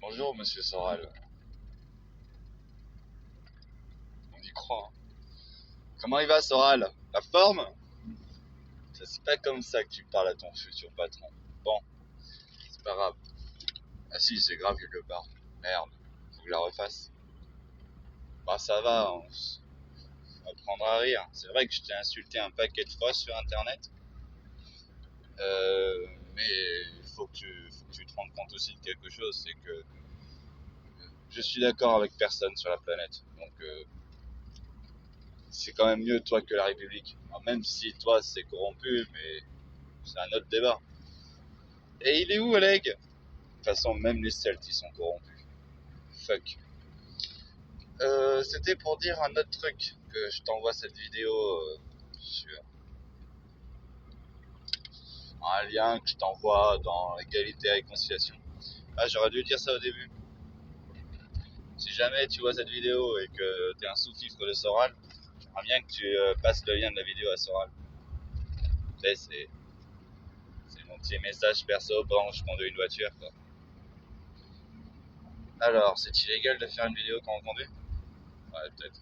Bonjour, monsieur Soral. On y croit, hein. Comment il va, Soral? La forme? C'est pas comme ça que tu parles à ton futur patron. Bon, c'est pas grave. Ah si, c'est grave quelque part. Merde, faut que je la refasse. Bah ça va, on va prendre à rire. C'est vrai que je t'ai insulté un paquet de fois sur internet. Mais il faut que tu te rendes compte aussi de quelque chose, c'est que je suis d'accord avec personne sur la planète. Donc c'est quand même mieux toi que la République. Alors, même si toi c'est corrompu, mais c'est un autre débat. Et il est où, Oleg? De toute façon, même les Celtes, ils sont corrompus. Fuck. C'était pour dire un autre truc, que je t'envoie cette vidéo sur un lien que je t'envoie dans égalité et réconciliation. Ah, j'aurais dû dire ça au début. Si jamais tu vois cette vidéo et que t'es un sous-fifre de Soral, j'aimerais bien que tu passes le lien de la vidéo à Soral. Tu sais, c'est mon petit message perso pendant que je conduis une voiture, quoi. Alors, c'est illégal de faire une vidéo quand on conduit? Ouais, peut-être.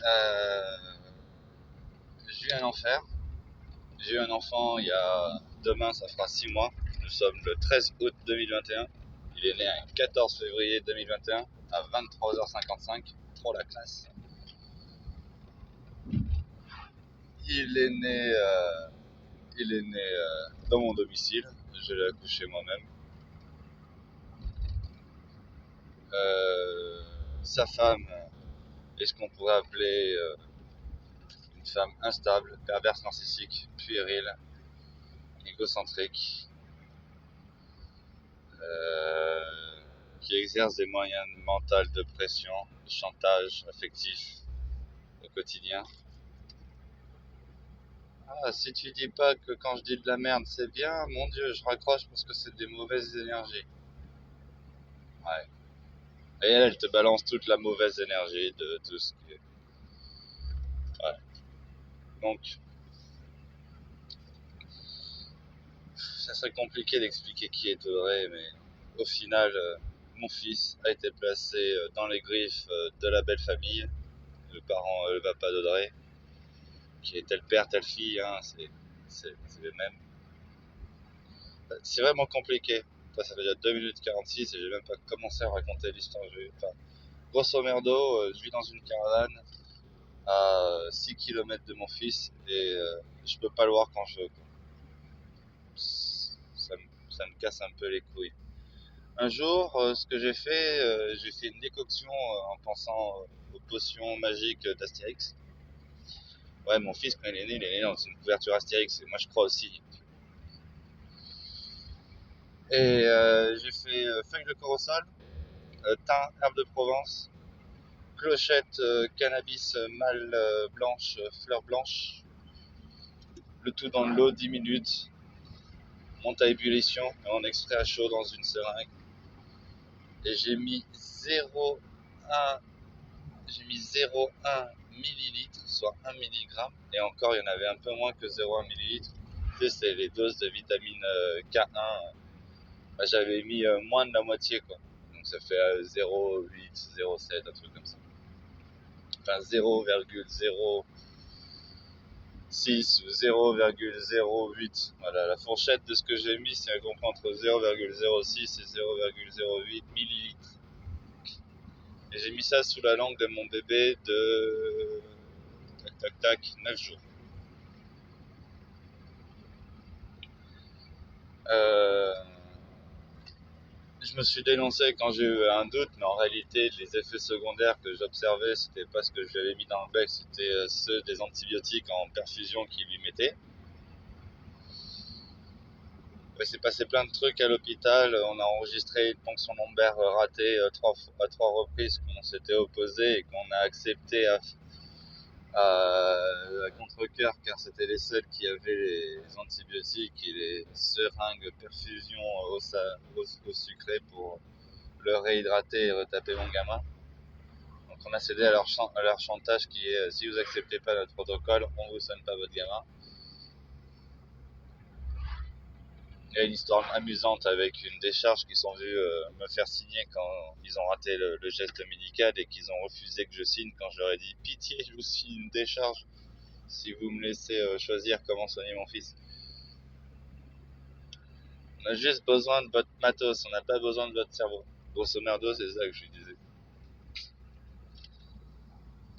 Euh, j'ai eu un enfer. J'ai eu un enfant il y a... Demain, ça fera 6 mois. Nous sommes le 13 août 2021. Il est né le 14 février 2021 à 23h55. Trop la classe. Il est né, dans mon domicile. Je l'ai accouché moi-même. Sa femme est ce qu'on pourrait appeler une femme instable, perverse, narcissique, puérile, égocentrique, euh, qui exerce des moyens mentaux de pression, de chantage affectif au quotidien. Ah, si tu dis pas que quand je dis de la merde c'est bien, mon Dieu, je raccroche parce que c'est des mauvaises énergies. Ouais. Et elle te balance toute la mauvaise énergie de tout ce qui est. Ouais. Donc, ça serait compliqué d'expliquer qui est Audrey, mais au final, mon fils a été placé dans les griffes de la belle famille, le parent, le papa d'Audrey, qui est tel père, telle fille, hein, c'est le même. C'est vraiment compliqué. Ça fait déjà 2 minutes 46 et j'ai même pas commencé à raconter l'histoire. Enfin, grosso merdo, je vis dans une caravane à 6 km de mon fils et je peux pas le voir quand je veux. Ça me casse un peu les couilles. Un jour, ce que j'ai fait une décoction en pensant aux potions magiques d'Astérix. Ouais, mon fils, quand il est né dans une couverture Astérix, et moi je crois aussi. Et j'ai fait feuille de corosol, thym, herbe de Provence, clochette, cannabis, mâle blanche, fleur blanche, le tout dans de l'eau 10 minutes, monte à ébullition, et on extrait à chaud dans une seringue. Et j'ai mis 0,1 millilitre, soit 1 milligramme, et encore il y en avait un peu moins que 0,1 millilitre. Tu sais, c'est les doses de vitamine K1. Bah, j'avais mis moins de la moitié, quoi. Donc ça fait 0,8, 0,7, un truc comme ça. Enfin 0,06 ou 0,08. Voilà, la fourchette de ce que j'ai mis, c'est à comprendre entre 0,06 et 0,08 millilitres. Et j'ai mis ça sous la langue de mon bébé de tac tac tac 9 jours. Euh, je me suis dénoncé quand j'ai eu un doute, mais en réalité, les effets secondaires que j'observais, c'était pas ce que je lui avais mis dans le bec, c'était ceux des antibiotiques en perfusion qu'il lui mettait. Il s'est passé plein de trucs à l'hôpital. On a enregistré une ponction lombaire ratée à trois reprises qu'on s'était opposé et qu'on a accepté à contre-cœur car c'était les seuls qui avaient les antibiotiques et les seringues perfusion au sucré pour le réhydrater et retaper mon gamin. Donc on a cédé à leur chantage qui est si vous acceptez pas notre protocole, on vous sonne pas votre gamin. Il y a une histoire amusante avec une décharge qui sont venus me faire signer quand ils ont raté le geste médical et qu'ils ont refusé que je signe quand je leur ai dit pitié, je vous signe une décharge si vous me laissez choisir comment soigner mon fils. On a juste besoin de votre matos, on n'a pas besoin de votre cerveau. Grosso merdo, c'est ça que je lui disais.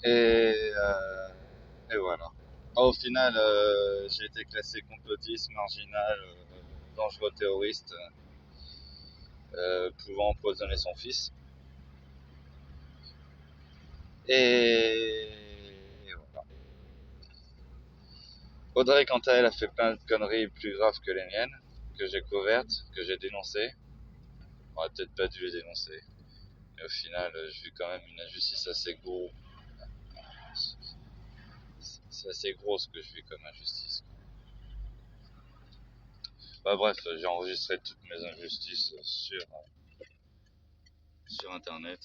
Et voilà. Au final, j'ai été classé complotiste, marginal, dangereux terroriste, pouvant empoisonner son fils. Et voilà. Audrey, quant à elle, a fait plein de conneries plus graves que les miennes, que j'ai couvertes, que j'ai dénoncées. On aurait peut-être pas dû les dénoncer. Mais au final, je vis quand même une injustice assez grosse. C'est assez gros ce que je vis comme injustice. Bah bref, j'ai enregistré toutes mes injustices sur internet.